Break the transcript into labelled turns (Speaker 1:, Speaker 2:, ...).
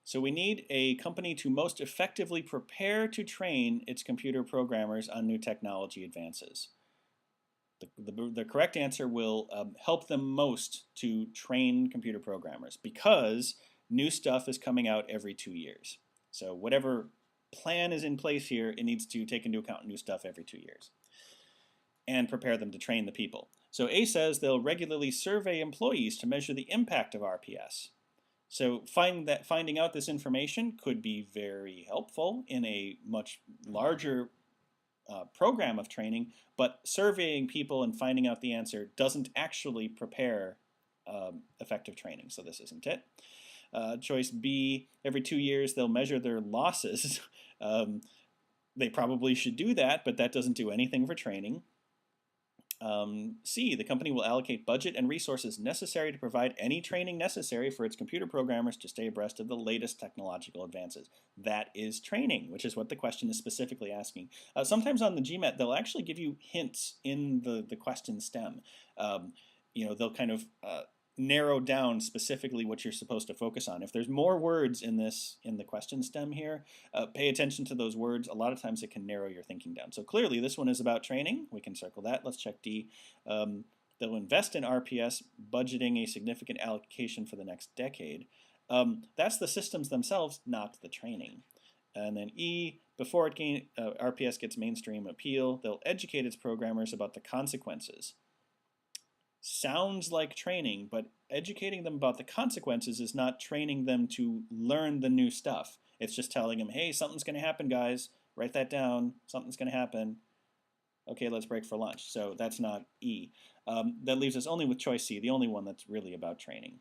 Speaker 1: So we need a company to most effectively prepare to train its computer programmers on new technology advances. The correct answer will help them most to train computer programmers because new stuff is coming out every 2 years. So whatever plan is in place here, it needs to take into account new stuff every 2 years and prepare them to train the people. So A says they'll regularly survey employees to measure the impact of RPS. So finding out this information could be very helpful in a much larger program of training, but surveying people and finding out the answer doesn't actually prepare effective training, so this isn't it. Choice B, every 2 years they'll measure their losses. They probably should do that, but that doesn't do anything for training. C, the company will allocate budget and resources necessary to provide any training necessary for its computer programmers to stay abreast of the latest technological advances. That is training, which is what the question is specifically asking. Sometimes on the GMAT, they'll actually give you hints in the question stem. They'll kind of narrow down specifically what you're supposed to focus on. If there's more words in the question stem here, pay attention to those words. A lot of times it can narrow your thinking down. So clearly this one is about training. We can circle that. Let's check D. They'll invest in RPS, budgeting a significant allocation for the next decade. That's the systems themselves, not the training. And then E, before RPS gets mainstream appeal, they'll educate its programmers about the consequences. Sounds like training, but educating them about the consequences is not training them to learn the new stuff. It's just telling them, hey, something's going to happen, guys. Write that down. Something's going to happen. Okay, let's break for lunch. So that's not E. That leaves us only with choice C, the only one that's really about training.